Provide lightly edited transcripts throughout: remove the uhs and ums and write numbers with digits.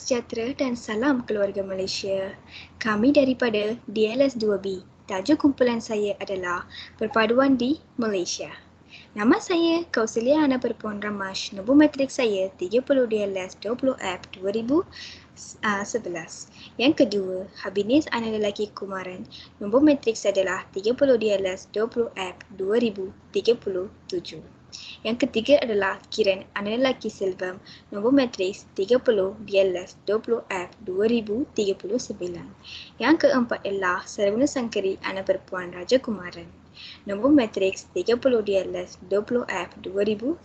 sejahtera dan salam keluarga Malaysia. Kami daripada DLS2B. Tajuk kumpulan saya adalah Perpaduan di Malaysia. Nama saya Kauselia Hana Perpuan Ramash. Nombor matrik saya 30 DLS 20F 2011. Yang kedua, Habinis Anak Lelaki Kumaran. Nombor matrik saya adalah 30 DLS 20F 2037. Yang ketiga adalah Kiran Anak Lelaki Silvam. Nombor matris 30 DLS 20F 2039. Yang keempat adalah Sarwana Sangkari Anak Perpuan Raja Kumaran. Nombor matriks 30 DLS 20F 2009.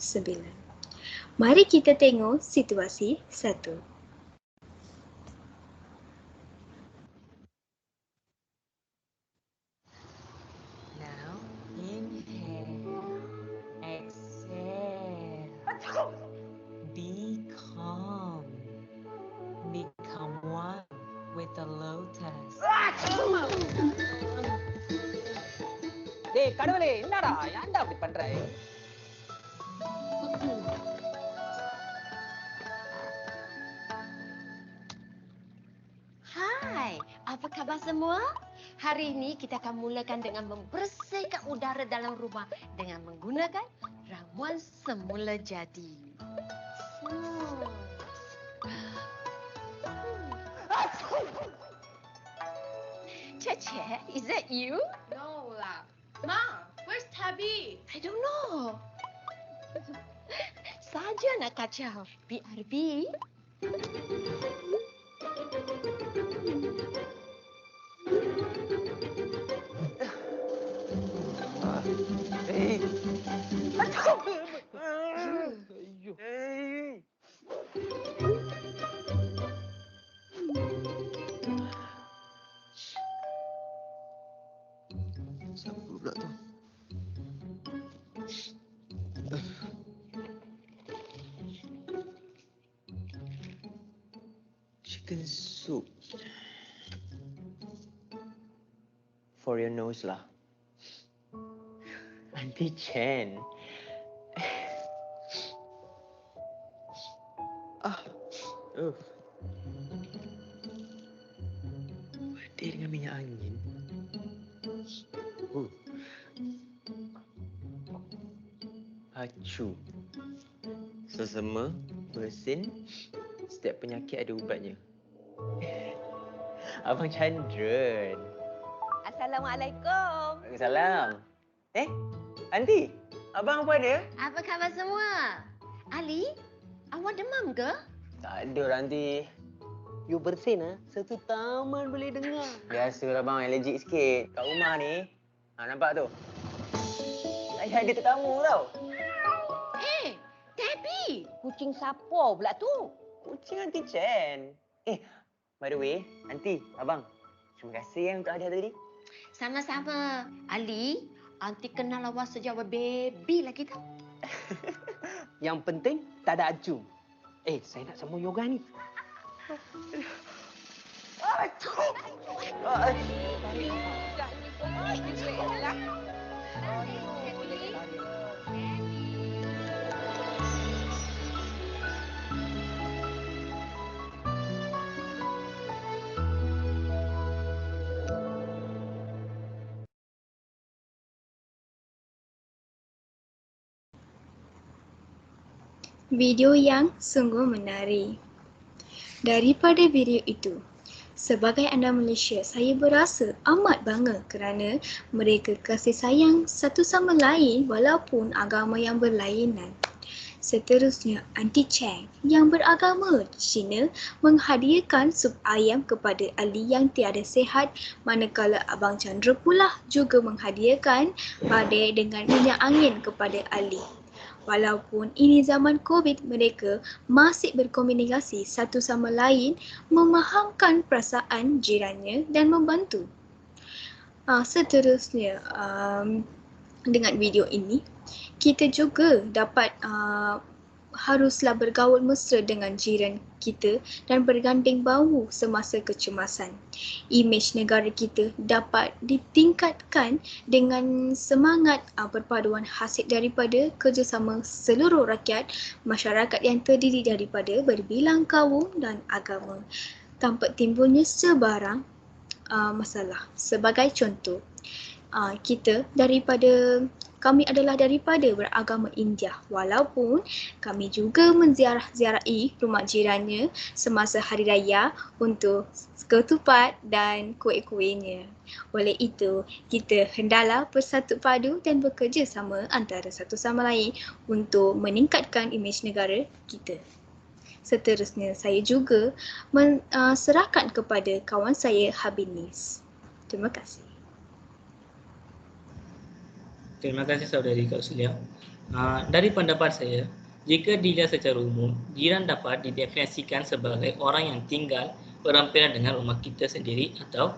Mari kita tengok situasi 1. Now inhale, exhale. Be calm. Become one with the lotus. டேய் கடவுளே என்னடா ஏன்டா அப்படி பண்ற? Hai, apa khabar semua? Hari ini kita akan mulakan dengan membersihkan udara dalam rumah dengan menggunakan ramuan semula jadi. Cece, is that you? No lah. Ma, where's Tabby? I don't know. Saja nak kacau. BRB. Siapa pula tu? Chicken soup. For your nose lah. Auntie Chen. Badai dengan minyak angin. Hacu. Sesama, bersin, setiap penyakit ada ubatnya. Abang Chandran. Assalamualaikum. Waalaikumsalam. Aunty, abang apa ada? Apa khabar semua? Ali, awak demam ke? Tak ada lah, Aunty. You bersin satu taman boleh dengar. Biasalah bang, allergic sikit. Kat rumah ni, nampak tu? Saya ada tetamu tau. Debbie. Kucing siapa pula tu? Kucing Aunty Chen. By the way, Aunty, abang, terima kasih untuk hadiah tadi. Sama-sama. Ali, Aunty kenal awak sejak awak baby lagi tau. Yang penting tak ada acung. Saya nak sambung yoga ni. Video yang sungguh menarik. Daripada video itu, sebagai anda Malaysia, saya berasa amat bangga kerana mereka kasih sayang satu sama lain walaupun agama yang berlainan. Seterusnya, Aunty Cheng yang beragama Cina menghadiahkan sup ayam kepada Ali yang tiada sihat, manakala Abang Chandra pula juga menghadiahkan badai dengan minyak angin kepada Ali. Walaupun ini zaman COVID, mereka masih berkomunikasi satu sama lain, memahamkan perasaan jirannya dan membantu. Seterusnya, dengan video ini, kita juga dapat haruslah bergaul mesra dengan jiran kita dan berganding bahu semasa kecemasan. Imej negara kita dapat ditingkatkan dengan semangat perpaduan hasil daripada kerjasama seluruh rakyat masyarakat yang terdiri daripada berbilang kaum dan agama, tanpa timbulnya sebarang masalah. Sebagai contoh, kami adalah daripada beragama India, walaupun kami juga menziarah-ziarahi rumah jirannya semasa hari raya untuk ketupat dan kuih-kuihnya. Oleh itu, kita hendaklah bersatu padu dan bekerja sama antara satu sama lain untuk meningkatkan imej negara kita. Seterusnya, saya juga serahkan kepada kawan saya Habinis. Terima kasih. Terima kasih saudari Kausulia. Dari pendapat saya, jika dilihat secara umum, jiran dapat didefinisikan sebagai orang yang tinggal berhampiran dengan rumah kita sendiri atau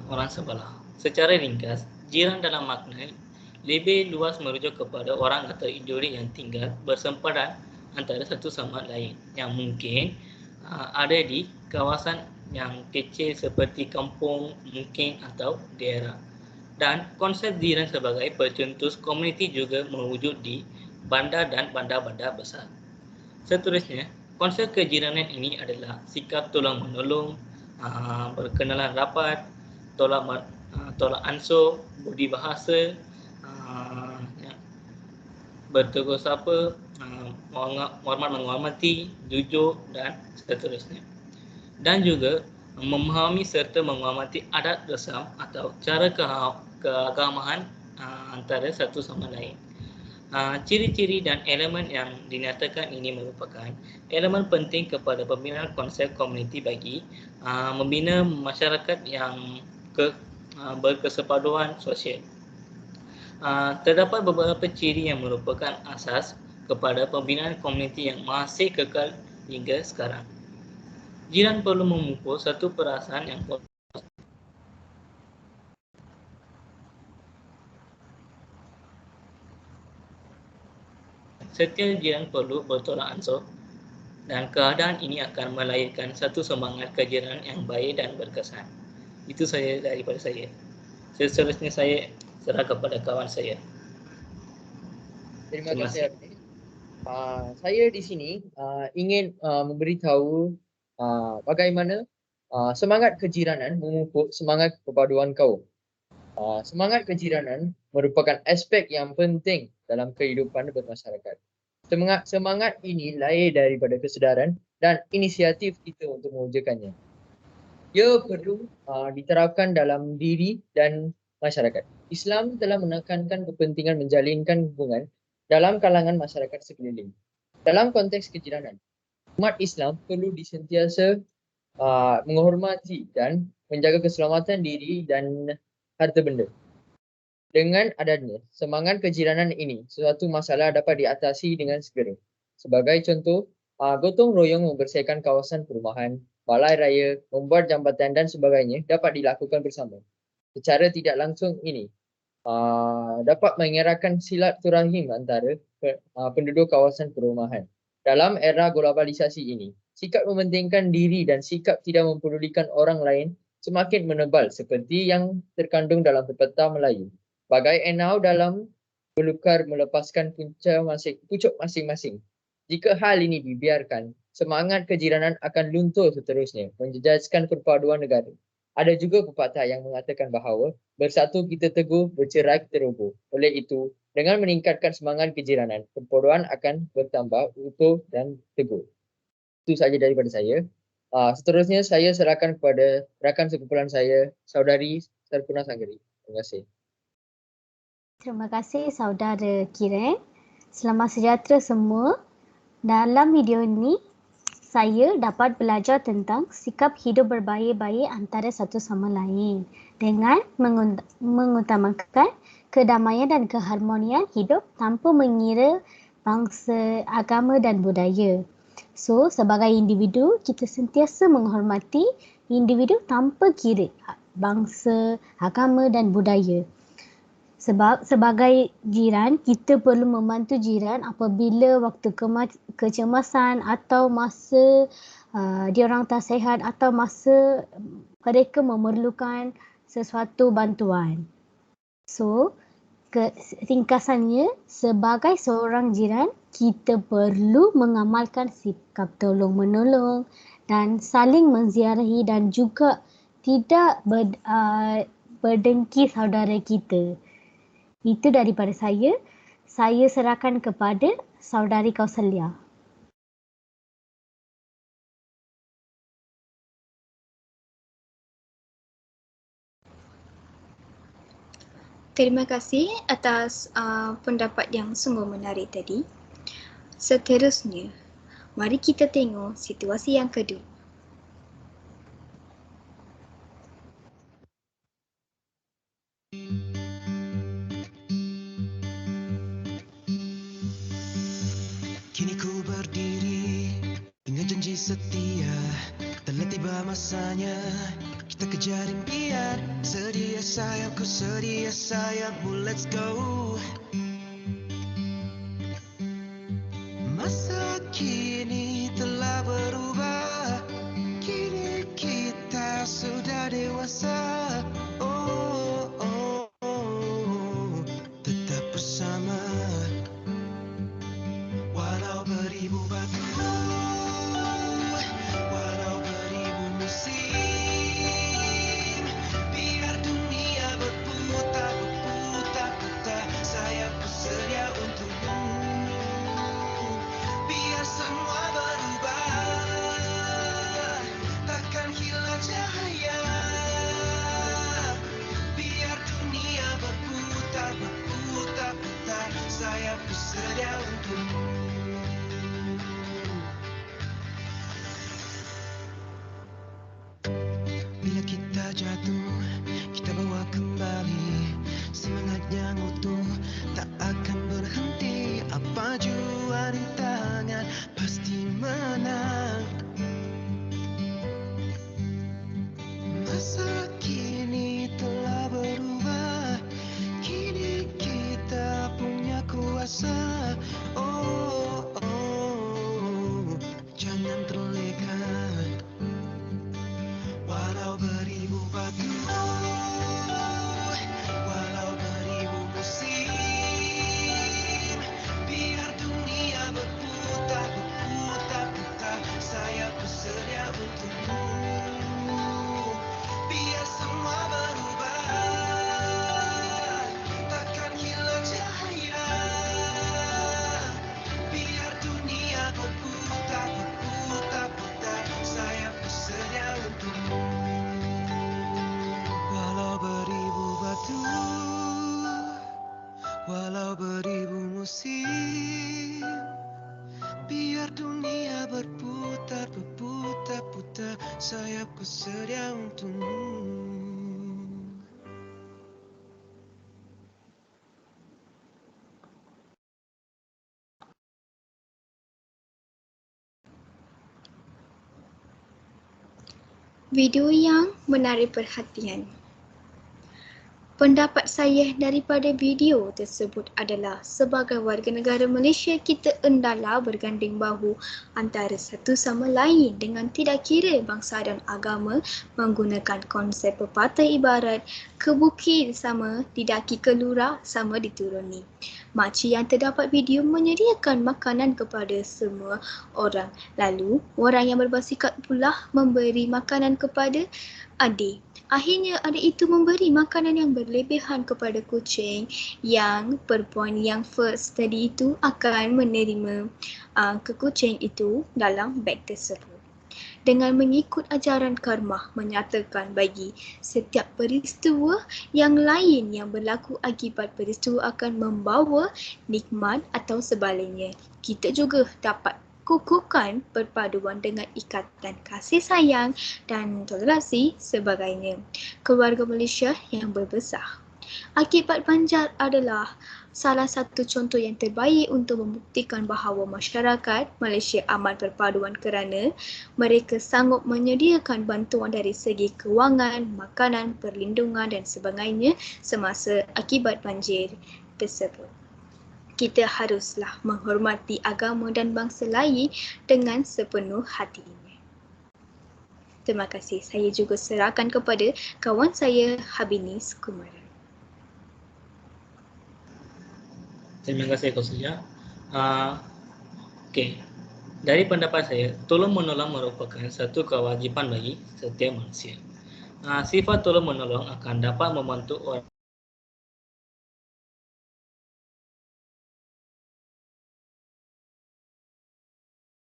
orang sebelah. Secara ringkas, jiran dalam makna lebih luas merujuk kepada orang atau individu yang tinggal bersempadan antara satu sama lain, yang mungkin ada di kawasan yang kecil seperti kampung mungkin atau daerah. Dan konsep jiran sebagai pencetus komuniti juga mewujud di bandar dan bandar-bandar besar. Seterusnya, konsep kejiranan ini adalah sikap tolong-menolong, berkenalan rapat, tolak ansur, budi bahasa, bertegur sapa, menghormati, jujur dan seterusnya. Dan juga memahami serta menghormati adat resam atau cara keagamaan antara satu sama lain. Ciri-ciri dan elemen yang dinyatakan ini merupakan elemen penting kepada pembinaan konsep komuniti bagi membina masyarakat yang berkesepaduan sosial. Terdapat beberapa ciri yang merupakan asas kepada pembinaan komuniti yang masih kekal hingga sekarang. Jiran perlu memupuk satu perasaan yang setiap jiran perlu bertolak ansur, dan keadaan ini akan melahirkan satu semangat kejiranan yang baik dan berkesan. Itu saja daripada saya. Seterusnya saya serah kepada kawan saya. Terima kasih. Saya di sini ingin memberitahu bagaimana semangat kejiranan memupuk semangat perpaduan kaum. Semangat kejiranan merupakan aspek yang penting dalam kehidupan bermasyarakat. Semangat ini lahir daripada kesedaran dan inisiatif kita untuk mewujudkannya. Ia perlu diterapkan dalam diri dan masyarakat. Islam telah menekankan kepentingan menjalinkan hubungan dalam kalangan masyarakat sekeliling. Dalam konteks kejiranan, umat Islam perlu disentiasa menghormati dan menjaga keselamatan diri dan harta benda. Dengan adanya semangat kejiranan ini, suatu masalah dapat diatasi dengan segera. Sebagai contoh, gotong royong membersihkan kawasan perumahan, balai raya, membuat jambatan dan sebagainya dapat dilakukan bersama. Secara tidak langsung ini dapat mengeratkan silaturahim antara penduduk kawasan perumahan. Dalam era globalisasi ini, sikap mementingkan diri dan sikap tidak mempedulikan orang lain semakin menebal seperti yang terkandung dalam pepatah Melayu. Bagai enau dalam belukar melepaskan pucuk masing-masing. Jika hal ini dibiarkan, semangat kejiranan akan luntur seterusnya, menjejaskan perpaduan negara. Ada juga pepatah yang mengatakan bahawa bersatu kita teguh, bercerai kita roboh. Oleh itu, dengan meningkatkan semangat kejiranan, perpaduan akan bertambah utuh dan teguh. Itu sahaja daripada saya. Seterusnya saya serahkan kepada rakan sekumpulan saya, Saudari Sarpuna Sanggeri. Terima kasih. Terima kasih Saudara Kiran. Selamat sejahtera semua. Dalam video ini, saya dapat belajar tentang sikap hidup berbaik-baik antara satu sama lain dengan mengutamakan kedamaian dan keharmonian hidup tanpa mengira bangsa, agama dan budaya. So, sebagai individu, kita sentiasa menghormati individu tanpa kira bangsa, agama dan budaya. Sebab sebagai jiran, kita perlu membantu jiran apabila waktu kecemasan atau masa diorang tak sihat atau masa mereka memerlukan sesuatu bantuan. So, ringkasannya, sebagai seorang jiran, kita perlu mengamalkan sikap tolong-menolong dan saling menziarahi dan juga tidak berdengki saudara kita. Itu daripada saya. Saya serahkan kepada saudari Kausalia. Terima kasih atas pendapat yang sungguh menarik tadi. Seterusnya, mari kita tengok situasi yang kedua. Kini ku berdiri dengan janji setia. Telah tiba masanya kita kejar impian. Sedia sayangku, sedia sayangmu, let's go. Masa kini telah berubah. Kini kita sudah dewasa. Oh, oh, oh. Tetap bersama walau beribu batu, walau beribu musim. Biar dunia berputar, berputar, saya bersedia untukmu. Biar semua berubah, takkan hilang cahaya. Biar dunia berputar, berputar, saya bersedia untukmu. Bila kita jatuh, kita bawa kembali semangat yang utuh, tak akan berhenti. Apa jua rintangan, pasti menang. Masa kini telah berubah, kini kita punya kuasa. Oh, oh, jangan terleka. Walau beribu batu, walau beribu musim. Biar dunia berputar, berputar, saya bersedia untukmu. Biar semua berubah, takkan hilang cahaya. Biar dunia berputar, berputar, saya bersedia untukmu. Walau beribu batu, walau beribu musim. Biar dunia berputar, berputar, saya bersedia untukmu. Video yang menarik perhatian. Pendapat saya daripada video tersebut adalah sebagai warga negara Malaysia, kita hendaklah berganding bahu antara satu sama lain dengan tidak kira bangsa dan agama, menggunakan konsep pepatah ibarat ke bukit sama didaki, ke lurah sama dituruni. Makcik yang terdapat video menyediakan makanan kepada semua orang. Lalu, orang yang berbasikal pula memberi makanan kepada adik. Akhirnya adik itu memberi makanan yang berlebihan kepada kucing yang perempuan yang first tadi itu akan menerima ke kucing itu dalam beg tersebut. Dengan mengikut ajaran karma menyatakan bagi setiap peristiwa yang lain yang berlaku akibat peristiwa akan membawa nikmat atau sebaliknya. Kita juga dapat kukuhkan perpaduan dengan ikatan kasih sayang dan toleransi sebagainya. Keluarga Malaysia yang berbesar. Akibat banjir adalah salah satu contoh yang terbaik untuk membuktikan bahawa masyarakat Malaysia amat berpaduan kerana mereka sanggup menyediakan bantuan dari segi kewangan, makanan, perlindungan dan sebagainya semasa akibat banjir tersebut. Kita haruslah menghormati agama dan bangsa lain dengan sepenuh hatinya. Terima kasih. Saya juga serahkan kepada kawan saya Habini Sukumaran. Terima kasih Kak Suja. Okey. Dari pendapat saya, tolong menolong merupakan satu kewajipan bagi setiap manusia. Sifat tolong menolong akan dapat membantu orang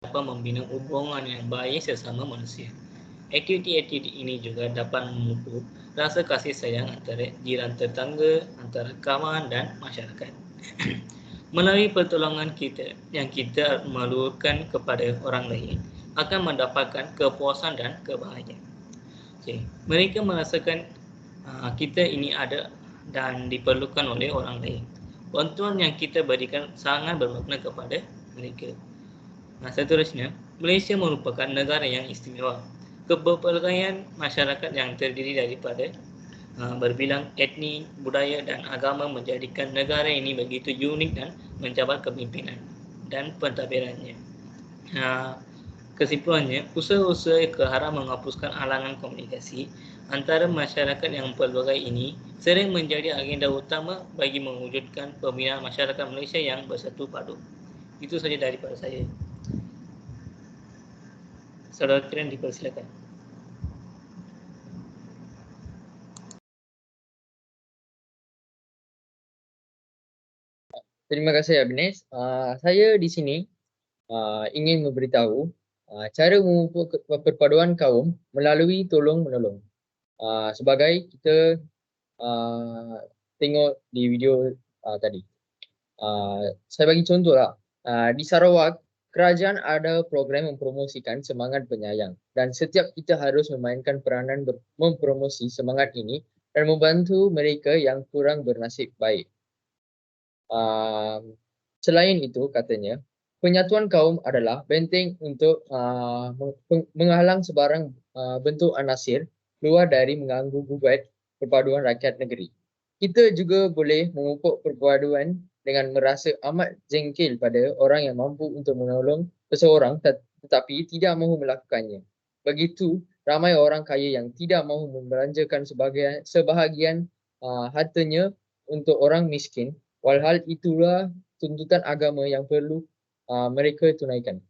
dapat membina hubungan yang baik sesama manusia. Aktiviti-aktiviti ini juga dapat memupuk rasa kasih sayang antara jiran tetangga, antara kawan dan masyarakat. Melalui pertolongan kita yang kita meluurkan kepada orang lain akan mendapatkan kepuasan dan kebahagiaan. Okay. Mereka merasakan kita ini ada dan diperlukan oleh orang lain. Bantuan yang kita berikan sangat bermakna kepada mereka. Seterusnya, Malaysia merupakan negara yang istimewa. Kepelbagaian masyarakat yang terdiri daripada berbilang etnik, budaya dan agama menjadikan negara ini begitu unik dan mencabar kepimpinan dan pentadbirannya. Kesimpulannya, usaha-usaha ke arah menghapuskan halangan komunikasi antara masyarakat yang pelbagai ini sering menjadi agenda utama bagi mewujudkan pembinaan masyarakat Malaysia yang bersatu padu. Itu saja daripada saya. Saudara Kiran dipersilakan. Terima kasih Abnes. Saya di sini ingin memberitahu cara memupuk perpaduan kaum melalui tolong-menolong. Sebagai kita tengok di video tadi. Saya bagi contoh lah. Di Sarawak, kerajaan ada program mempromosikan semangat penyayang dan setiap kita harus memainkan peranan mempromosi semangat ini dan membantu mereka yang kurang bernasib baik. Selain itu katanya, penyatuan kaum adalah benteng untuk menghalang sebarang bentuk anasir luar dari mengganggu gugat perpaduan rakyat negeri. Kita juga boleh memupuk perpaduan dengan merasa amat jengkel pada orang yang mampu untuk menolong seseorang tetapi tidak mahu melakukannya. Begitu ramai orang kaya yang tidak mahu membelanjakan sebahagian hartanya untuk orang miskin. Walhal itulah tuntutan agama yang perlu mereka tunaikan.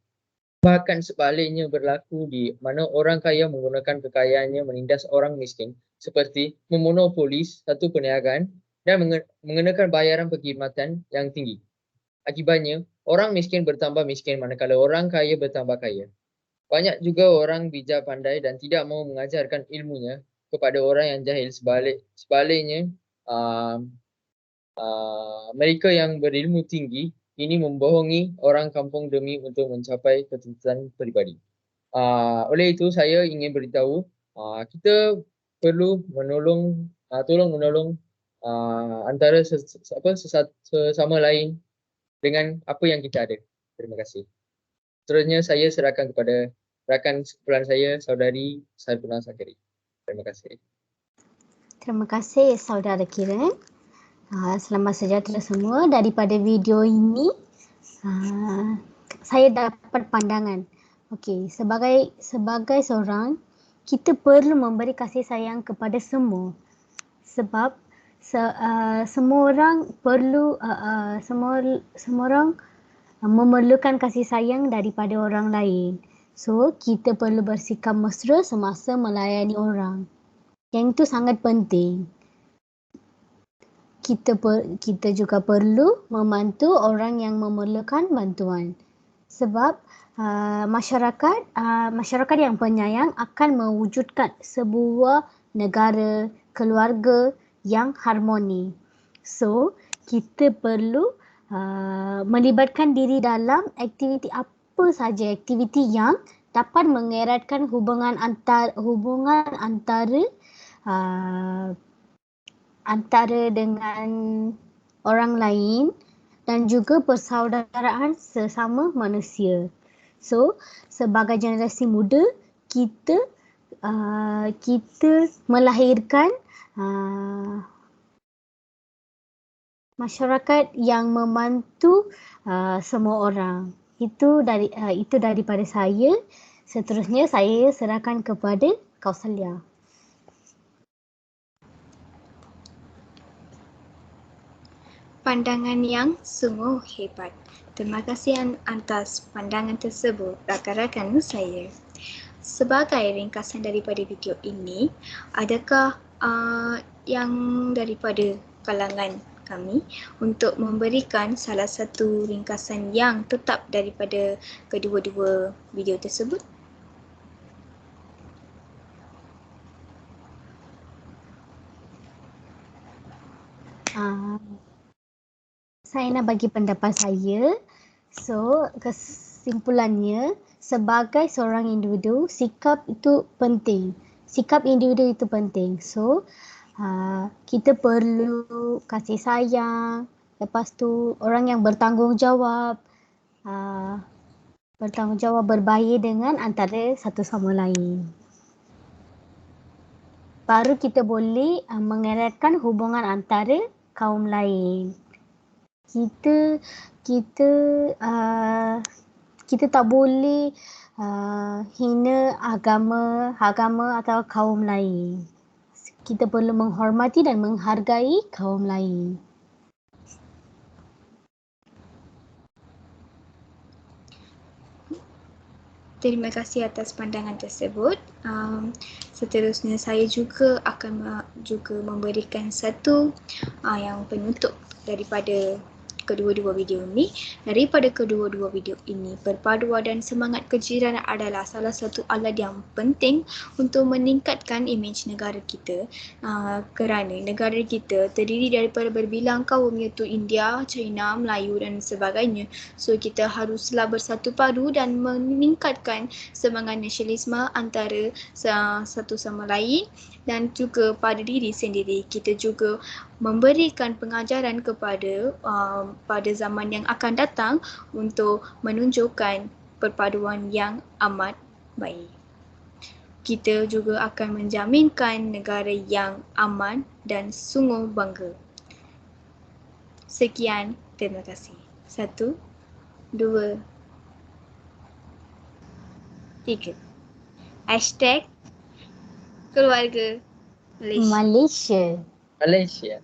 Bahkan sebaliknya berlaku di mana orang kaya menggunakan kekayaannya menindas orang miskin seperti memonopolis satu perniagaan dan mengenakan bayaran perkhidmatan yang tinggi. Akibatnya, orang miskin bertambah miskin manakala orang kaya bertambah kaya. Banyak juga orang bijak pandai dan tidak mahu mengajarkan ilmunya kepada orang yang jahil. Sebaliknya, mereka yang berilmu tinggi ini membohongi orang kampung demi untuk mencapai ketuntutan peribadi. Oleh itu saya ingin beritahu kita perlu tolong menolong antara sesama lain dengan apa yang kita ada. Terima kasih. Seterusnya saya serahkan kepada rakan sekumpulan saya, Saudari Saripurna Sakari. Terima kasih. Terima kasih Saudara Kiran. Selamat sejahtera semua. Daripada video ini, saya dapat pandangan. Okey, sebagai seorang, kita perlu memberi kasih sayang kepada semua. Sebab semua orang perlu semua orang memerlukan kasih sayang daripada orang lain. So, kita perlu bersikap mesra semasa melayani orang. Yang itu sangat penting. Kita juga perlu membantu orang yang memerlukan bantuan. Sebab masyarakat yang penyayang akan mewujudkan sebuah negara, keluarga yang harmoni. So, kita perlu melibatkan diri dalam aktiviti apa saja, aktiviti yang dapat mengeratkan hubungan antara dengan orang lain dan juga persaudaraan sesama manusia. So, sebagai generasi muda, kita melahirkan masyarakat yang membantu semua orang. Itu daripada saya. Seterusnya saya serahkan kepada Kausalya. Pandangan yang sungguh hebat. Terima kasih atas pandangan tersebut rakan-rakan saya. Sebagai ringkasan daripada video ini, adakah yang daripada kalangan kami untuk memberikan salah satu ringkasan yang tetap daripada kedua-dua video tersebut? Saya nak bagi pendapat saya. So, kesimpulannya, sebagai seorang individu, sikap itu penting. Sikap individu itu penting. So, kita perlu kasih sayang. Lepas tu, orang yang bertanggungjawab. Berbaik dengan antara satu sama lain. Baru kita boleh mengeratkan hubungan antara kaum lain. Kita tak boleh hina agama atau kaum lain. Kita perlu menghormati dan menghargai kaum lain. Terima kasih atas pandangan tersebut. Seterusnya saya juga akan juga memberikan satu yang penutup daripada kedua-dua video ini. Daripada kedua-dua video ini, perpaduan dan semangat kejiranan adalah salah satu alat yang penting untuk meningkatkan imej negara kita, kerana negara kita terdiri daripada berbilang kaum iaitu India, China, Melayu dan sebagainya. So kita haruslah bersatu padu dan meningkatkan semangat nasionalisme antara satu sama lain dan juga pada diri sendiri. Kita juga memberikan pengajaran kepada pada zaman yang akan datang untuk menunjukkan perpaduan yang amat baik. Kita juga akan menjaminkan negara yang aman dan sungguh bangga. Sekian, terima kasih. 1, 2, 3. #keluarga Malaysia. Malaysia.